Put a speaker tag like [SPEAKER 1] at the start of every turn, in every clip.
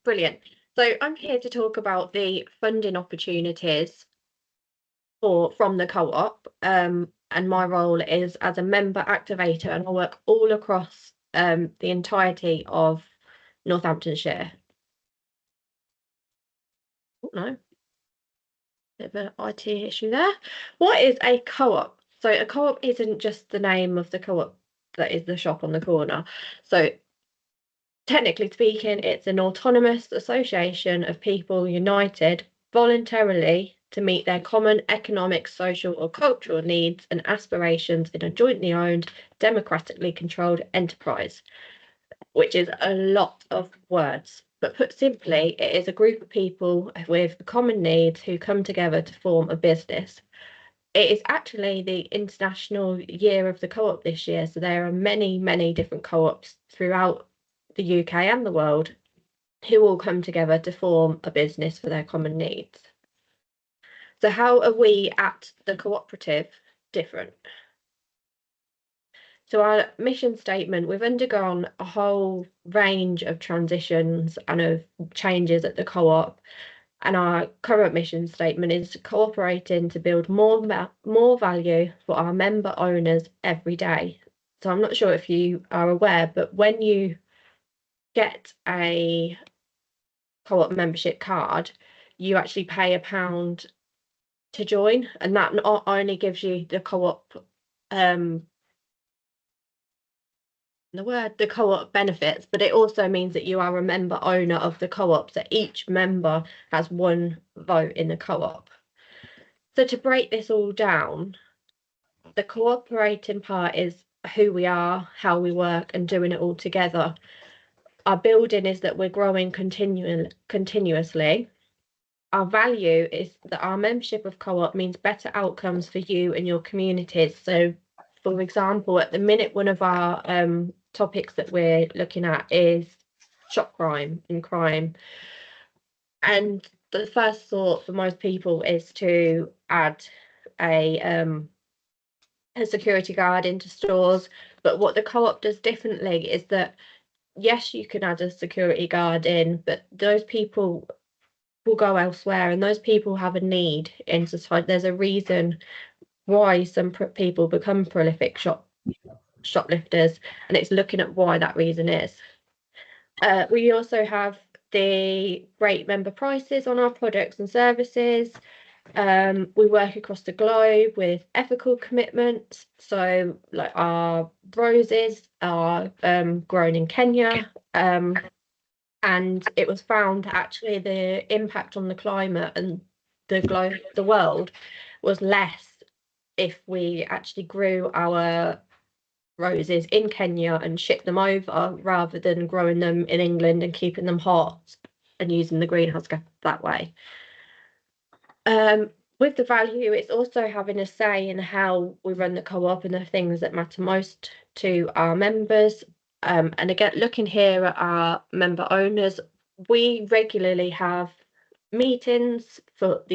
[SPEAKER 1] Brilliant. So I'm here to talk about the funding opportunities from the co-op. And my role is as a member activator, and I work all across the entirety of Northamptonshire. Oh, no, bit of an IT issue there. What is a co-op? So a co-op isn't just the name of the co-op that is the shop on the corner. So technically speaking, it's an autonomous association of people united voluntarily to meet their common economic, social, or cultural needs and aspirations in a jointly owned, democratically controlled enterprise, which is a lot of words. But put simply, it is a group of people with common needs who come together to form a business. It is actually the International Year of the Co-op this year, so there are many, many different co-ops throughout the UK and the world who all come together to form a business for their common needs. So how are we at the cooperative different? So our mission statement, we've undergone a whole range of transitions and of changes at the co-op. And our current mission statement is cooperating to build more value for our member owners every day. So I'm not sure if you are aware, but when you get a co-op membership card, you actually pay £1 to join, and that not only gives you the co-op the co-op benefits, but it also means that you are a member owner of the co-op, so each member has one vote in the co-op. So to break this all down, the cooperating part is who we are, how we work, and doing it all together. Our building is that we're growing continuously. Our value is that our membership of co-op means better outcomes for you and your communities. So, for example, at the minute, one of our topics that we're looking at is shop crime and crime. And the first thought for most people is to add a security guard into stores. But what the co-op does differently is that, yes, you can add a security guard in, but those people will go elsewhere, and those people have a need in society. There's a reason why some people become prolific shoplifters, and it's looking at why that reason is. We also have the great member prices on our products and services. We work across the globe with ethical commitments. So like our roses are grown in Kenya. And it was found actually the impact on the climate and the world was less if we actually grew our roses in Kenya and shipped them over rather than growing them in England and keeping them hot and using the greenhouse gas that way. With the value, it's also having a say in how we run the co-op and the things that matter most to our members. And again, looking here at our member owners, we regularly have meetings for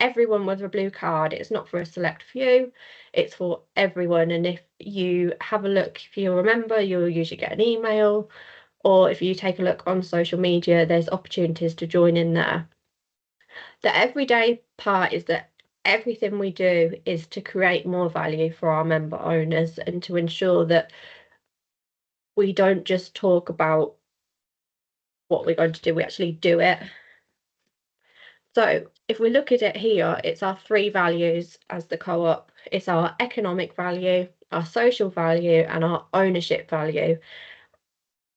[SPEAKER 1] everyone with a blue card. It's not for a select few, it's for everyone. And if you have a look, if you're a member, you'll usually get an email, or if you take a look on social media, there's opportunities to join in there. The everyday part is that everything we do is to create more value for our member owners and to ensure that we don't just talk about what we're going to do, we actually do it. So if we look at it here, it's our 3 values as the co-op. It's our economic value, our social value, and our ownership value.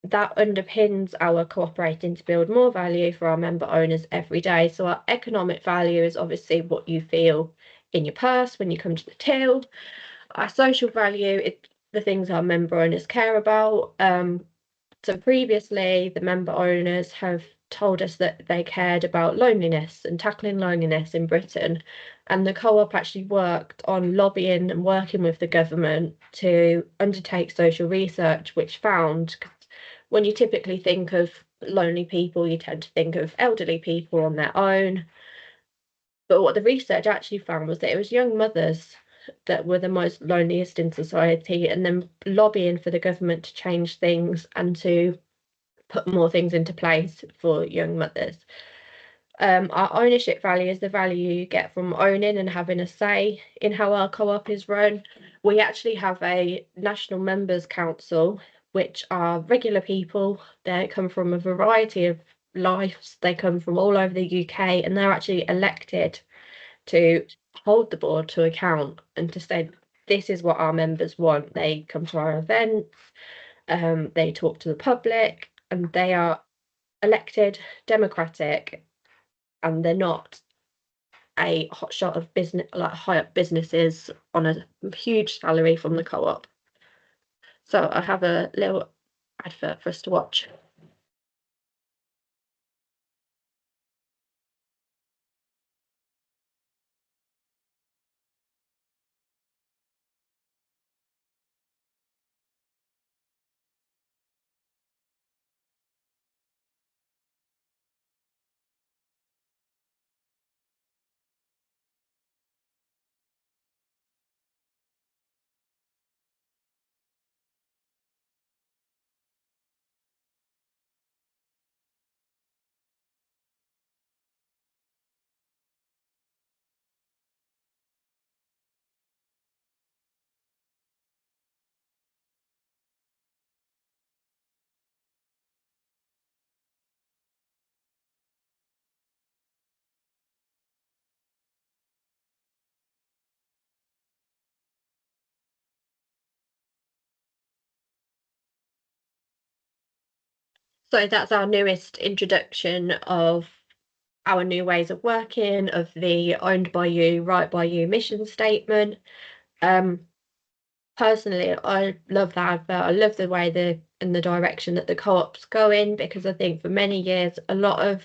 [SPEAKER 1] That underpins our cooperating to build more value for our member owners every day. So our economic value is obviously what you feel in your purse when you come to the till. Our social value is the things our member owners care about. So previously, the member owners have told us that they cared about loneliness and tackling loneliness in Britain. And the co-op actually worked on lobbying and working with the government to undertake social research, which found, when you typically think of lonely people, you tend to think of elderly people on their own. But what the research actually found was that it was young mothers that were the most loneliest in society, and then lobbying for the government to change things and to put more things into place for young mothers. Our ownership value is the value you get from owning and having a say in how our co-op is run. We actually have a national members council, which are regular people. They come from a variety of lives. They come from all over the UK, and they're actually elected to hold the board to account and to say, this is what our members want. They come to our events, they talk to the public, and they are elected, democratic, and they're not a hotshot of business, like high up businesses on a huge salary from the co-op. So I have a little advert for us to watch. So that's our newest introduction of our new ways of working, of the owned by you, right by you mission statement. Personally, I love that advert. I love the way the direction that the co-op's going, because I think for many years a lot of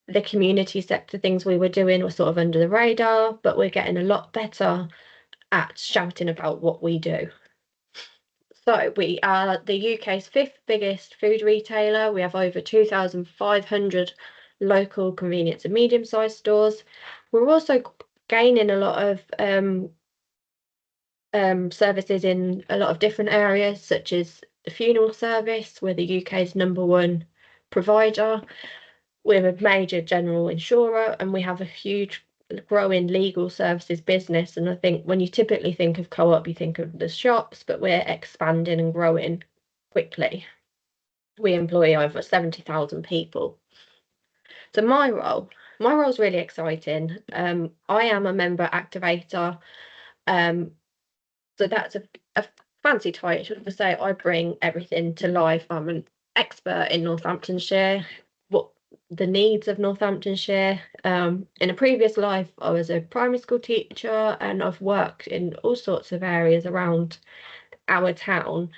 [SPEAKER 1] the community sector things we were doing were sort of under the radar, but we're getting a lot better at shouting about what we do. So we are the UK's 5th biggest food retailer. We have over 2,500 local convenience and medium-sized stores. We're also gaining a lot of services in a lot of different areas, such as the funeral service. We're the UK's #1 provider. We're a major general insurer, and we have a huge growing legal services business. And I think when you typically think of co-op, you think of the shops, but we're expanding and growing quickly. We employ over 70,000 people. So my role is really exciting. I am a member activator. So that's a fancy title to say I bring everything to life. I'm an expert in Northamptonshire, what the needs of Northamptonshire. In a previous life, I was a primary school teacher, and I've worked in all sorts of areas around our town,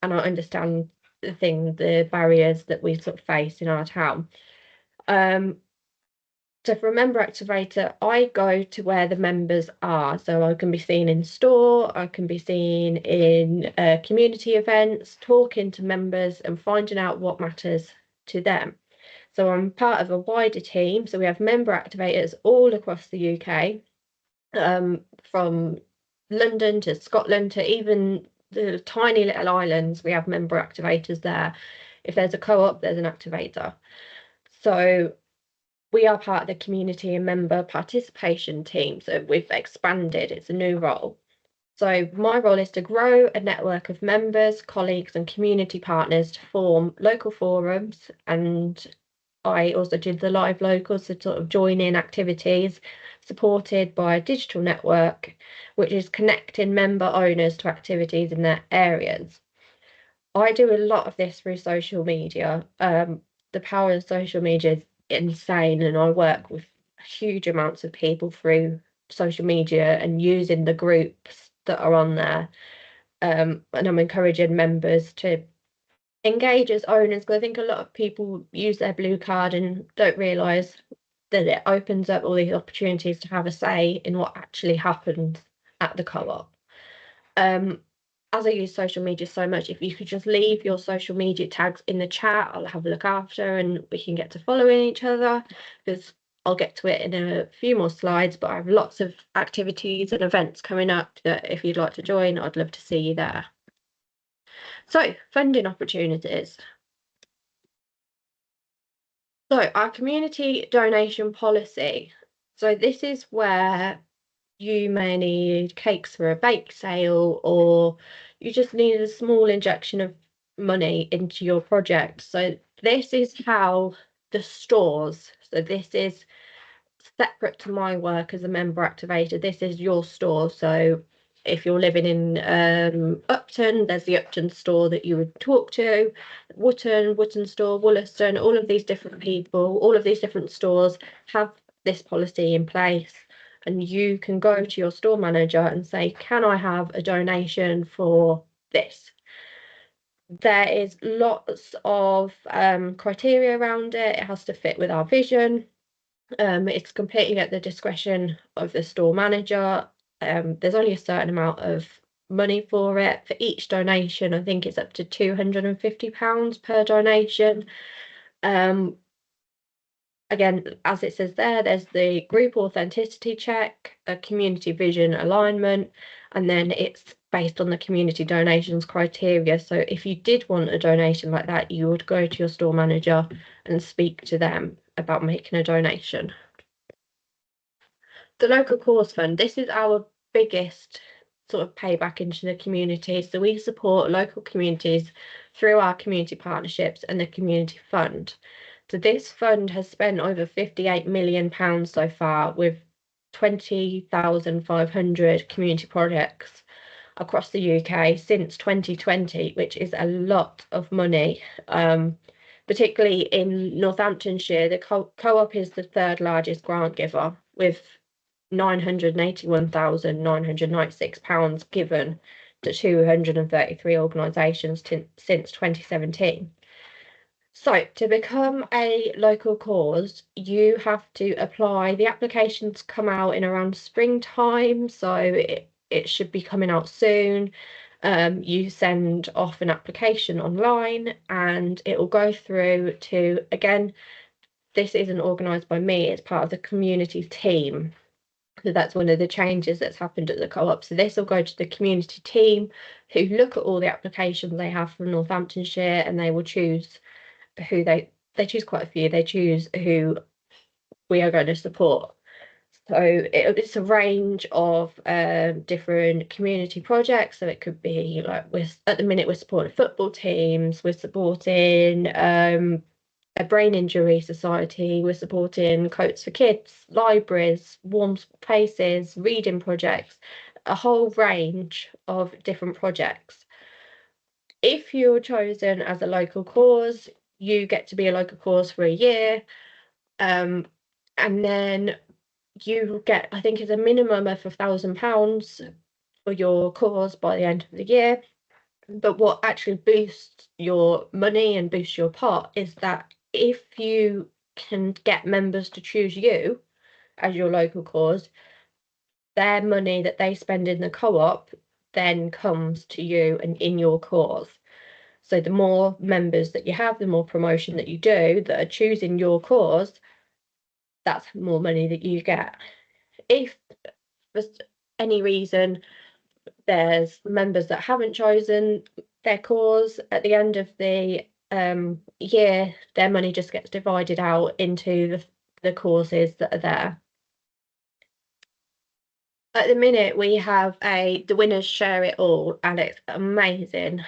[SPEAKER 1] and I understand the barriers that we sort of face in our town. So for a member activator, I go to where the members are. So I can be seen in store, I can be seen in community events, talking to members and finding out what matters to them. So I'm part of a wider team. So we have member activators all across the UK, from London to Scotland to even the tiny little islands. We have member activators there. If there's a co-op, there's an activator. So we are part of the community and member participation team. So we've expanded, it's a new role. So my role is to grow a network of members, colleagues and community partners to form local forums. And I also did the live locals to sort of join in activities supported by a digital network, which is connecting member owners to activities in their areas. I do a lot of this through social media. The power of social media is insane, and I work with huge amounts of people through social media and using the groups that are on there. And I'm encouraging members to engage as owners, because I think a lot of people use their blue card and don't realise that it opens up all these opportunities to have a say in what actually happens at the co-op. As I use social media so much, if you could just leave your social media tags in the chat, I'll have a look after and we can get to following each other, because I'll get to it in a few more slides, but I have lots of activities and events coming up that if you'd like to join, I'd love to see you there. So, funding opportunities. So our community donation policy. So this is where you may need cakes for a bake sale, or you just need a small injection of money into your project. So this is how the stores, so this is separate to my work as a member activator. This is your store. So if you're living in Upton, there's the Upton store that you would talk to, Wootton store, Wollaston, all of these different people, all of these different stores have this policy in place. And you can go to your store manager and say, can I have a donation for this? There is lots of criteria around it. It has to fit with our vision. It's completely at the discretion of the store manager. There's only a certain amount of money for it. For each donation, I think it's up to £250 per donation. Again, as it says there, there's the group authenticity check, a community vision alignment, and then it's based on the community donations criteria. So if you did want a donation like that, you would go to your store manager and speak to them about making a donation. The local cause fund, this is our biggest sort of payback into the community. So we support local communities through our community partnerships and the community fund. So this fund has spent over £58 million so far, with 20,500 community projects across the UK since 2020, which is a lot of money. Particularly in Northamptonshire, the co-op is the third largest grant giver, with £981,996 given to 233 organisations since 2017. So to become a local cause, you have to apply. The applications come out in around springtime, so it should be coming out soon. You send off an application online and it will go through to, again, this isn't organised by me, it's part of the community team. So that's one of the changes that's happened at the co-op. So this will go to the community team who look at all the applications they have from Northamptonshire, and they will choose who they choose quite a few. They choose who we are going to support. So it's a range of different community projects. So it could be like, at the minute we're supporting football teams, we're supporting a brain injury society, we're supporting Coats for Kids, libraries, warm places, reading projects, a whole range of different projects. If you're chosen as a local cause, you get to be a local cause for a year, and then you get, I think it's a minimum of £1,000 for your cause by the end of the year. But what actually boosts your money and boosts your pot is that if you can get members to choose you as your local cause, their money that they spend in the co-op then comes to you and in your cause. So the more members that you have, the more promotion that you do that are choosing your cause, that's more money that you get. If for any reason there's members that haven't chosen their cause, at the end of the year, their money just gets divided out into the causes that are there. At the minute, we have the winners share it all, and it's amazing.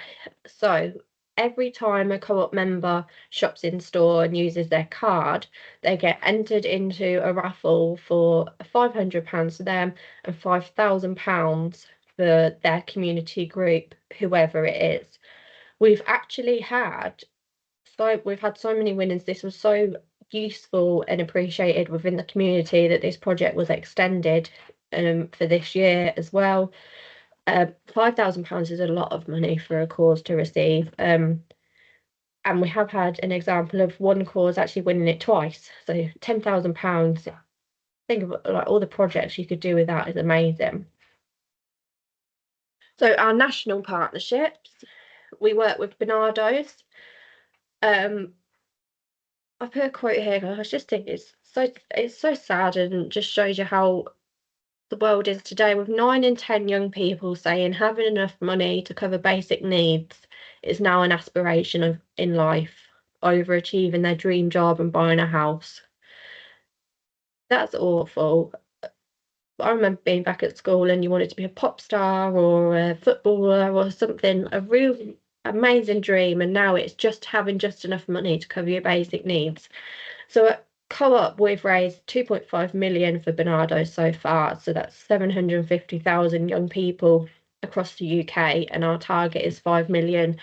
[SPEAKER 1] So every time a co-op member shops in store and uses their card, they get entered into a raffle for £500 for them and £5,000 for their community group, whoever it is. We've had so many winners. This was so useful and appreciated within the community that this project was extended for this year as well. £5,000 is a lot of money for a cause to receive. And we have had an example of one cause actually winning it twice. So £10,000. Think of like all the projects you could do with that is amazing. So our national partnerships, we work with Barnardo's. I put a quote here. I just think it's so sad, and just shows you how the world is today, with 9 in 10 young people saying having enough money to cover basic needs is now an aspiration in life. overachieving their dream job and buying a house. That's awful. I remember being back at school and you wanted to be a pop star or a footballer or something, a real amazing dream, and now it's just having just enough money to cover your basic needs. So at Co-op, we've raised 2.5 million for Barnardo so far, so that's 750,000 young people across the UK, and our target is 5 million.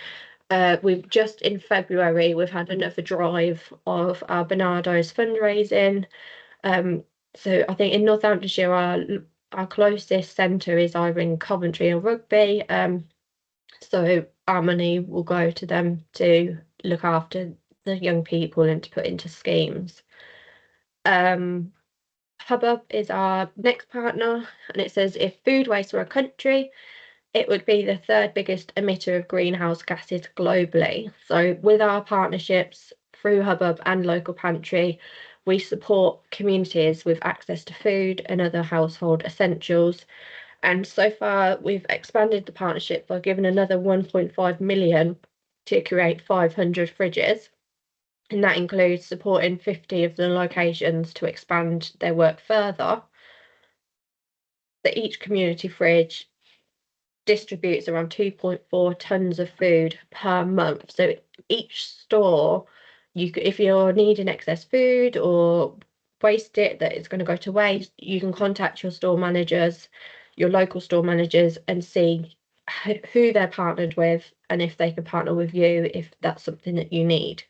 [SPEAKER 1] We've just in February, we've had another drive of our Barnardo's fundraising. So I think in Northamptonshire, our closest centre is either in Coventry or Rugby. So our money will go to them to look after the young people and to put into schemes. Hubbub is our next partner, and it says if food waste were a country, it would be the third biggest emitter of greenhouse gases globally. So with our partnerships through Hubbub and Local Pantry, we support communities with access to food and other household essentials. And so far, we've expanded the partnership by giving another 1.5 million to create 500 fridges. And that includes supporting 50 of the locations to expand their work further. That each community fridge distributes around 2.4 tons of food per month. So each store, if you're needing excess food or waste it that is going to go to waste, you can contact your store managers, your local store managers, and see who they're partnered with and if they can partner with you if that's something that you need.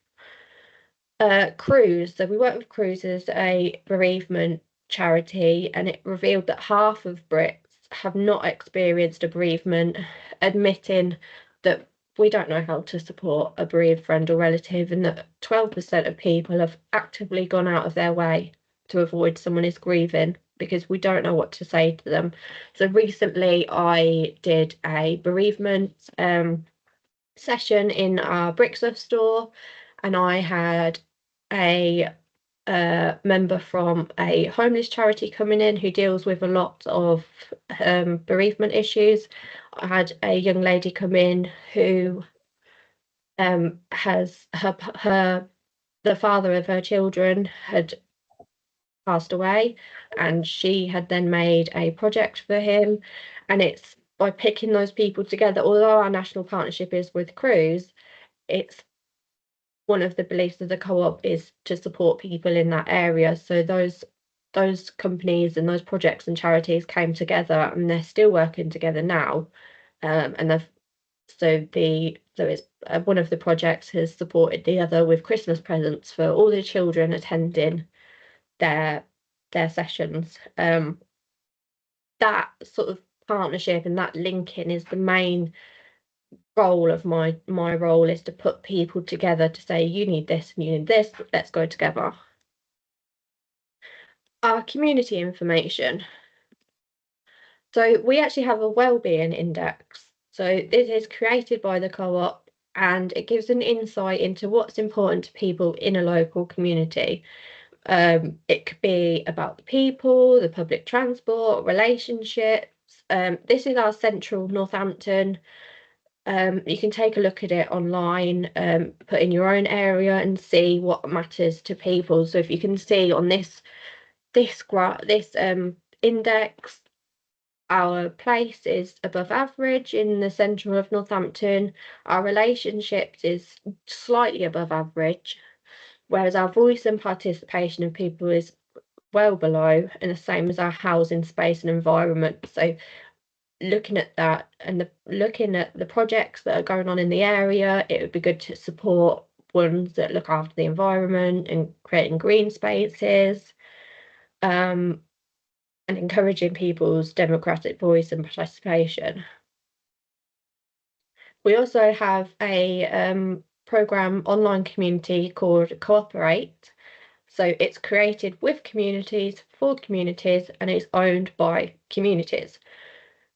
[SPEAKER 1] Cruse, so we work with Cruse as a bereavement charity, and it revealed that half of Brits have not experienced a bereavement, admitting that we don't know how to support a bereaved friend or relative, and that 12% of people have actively gone out of their way to avoid someone is grieving because we don't know what to say to them. So recently I did a bereavement session in our Brixworth store, and I had a member from a homeless charity coming in who deals with a lot of bereavement issues. I had a young lady come in who has the father of her children had passed away, and she had then made a project for him. And it's by picking those people together, although our national partnership is with Cruse, it's one of the beliefs of the co-op is to support people in that area. So those companies and those projects and charities came together, and they're still working together now. And they've it's one of the projects has supported the other with Christmas presents for all the children attending their sessions. That sort of partnership and that linking is the main goal of my role, is to put people together to say you need this and you need this, let's go together. Our community information. So we actually have a wellbeing index. So this is created by the co-op, and it gives an insight into what's important to people in a local community. It could be about the people, the public transport, relationships. This is our central Northampton. You can take a look at it online, put in your own area and see what matters to people. So if you can see on this index, our place is above average in the centre of Northampton. Our relationships is slightly above average, whereas our voice and participation of people is well below, and the same as our housing space and environment. So looking at that and looking at the projects that are going on in the area, it would be good to support ones that look after the environment and creating green spaces, and encouraging people's democratic voice and participation. We also have a program online community called Cooperate. So it's created with communities, for communities, and it's owned by communities.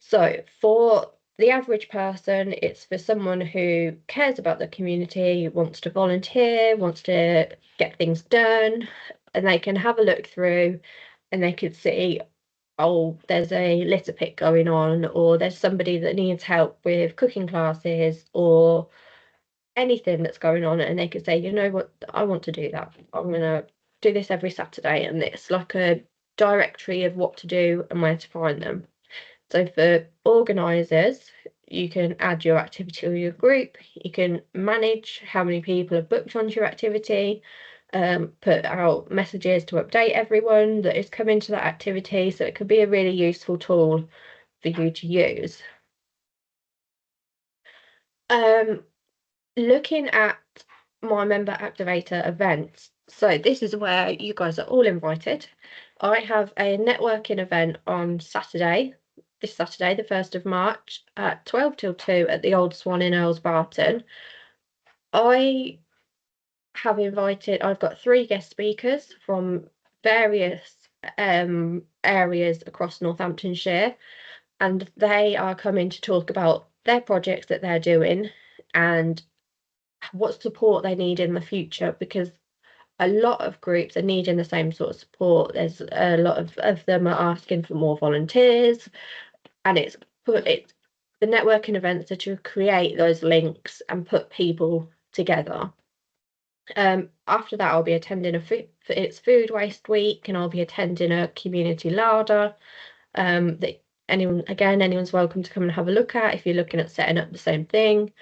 [SPEAKER 1] So for the average person, it's for someone who cares about the community, wants to volunteer, wants to get things done, and they can have a look through and they could see, oh, there's a litter pick going on, or there's somebody that needs help with cooking classes, or anything that's going on, and they could say, you know what, I want to do that. I'm going to do this every Saturday, and it's like a directory of what to do and where to find them. So for organisers, you can add your activity or your group. You can manage how many people are booked onto your activity, put out messages to update everyone that is coming to that activity. So it could be a really useful tool for you to use. Looking at my member activator events, so this is where you guys are all invited. I have a networking event on Saturday, this Saturday, the 1st of March at 12 till 2 at the Old Swan in Earls Barton. I've got 3 guest speakers from various areas across Northamptonshire, and they are coming to talk about their projects that they're doing and what support they need in the future, because a lot of groups are needing the same sort of support. There's a lot of them are asking for more volunteers, and the networking events are to create those links and put people together. After that, I'll be attending it's Food Waste Week, and I'll be attending a community larder that anyone's welcome to come and have a look at if you're looking at setting up the same thing.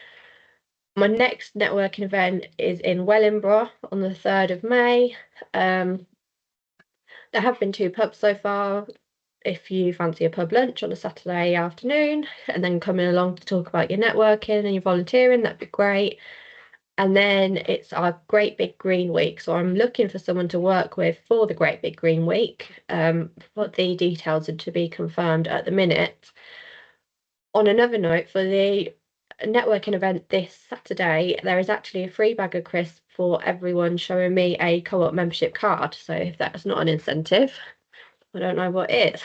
[SPEAKER 1] My next networking event is in Wellingborough on the 3rd of May. There have been 2 pubs so far. If you fancy a pub lunch on a Saturday afternoon and then coming along to talk about your networking and your volunteering, that'd be great. And then it's our Great Big Green Week. So I'm looking for someone to work with for the Great Big Green Week. But the details are to be confirmed at the minute. On another note, for the networking event this Saturday, there is actually a free bag of crisps for everyone showing me a co-op membership card. So if that's not an incentive, I don't know what is.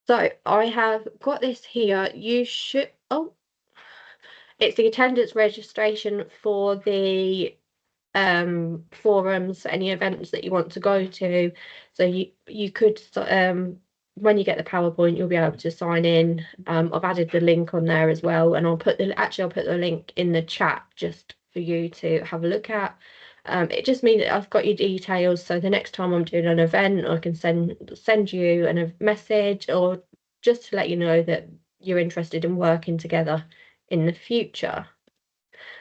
[SPEAKER 1] So I have got this here. It's the attendance registration for the forums, any events that you want to go to. So you could when you get the PowerPoint, you'll be able to sign in. I've added the link on there as well, and I'll put the link in the chat just for you to have a look at. It just means that I've got your details, so the next time I'm doing an event, I can send you a message, or just to let you know that you're interested in working together in the future.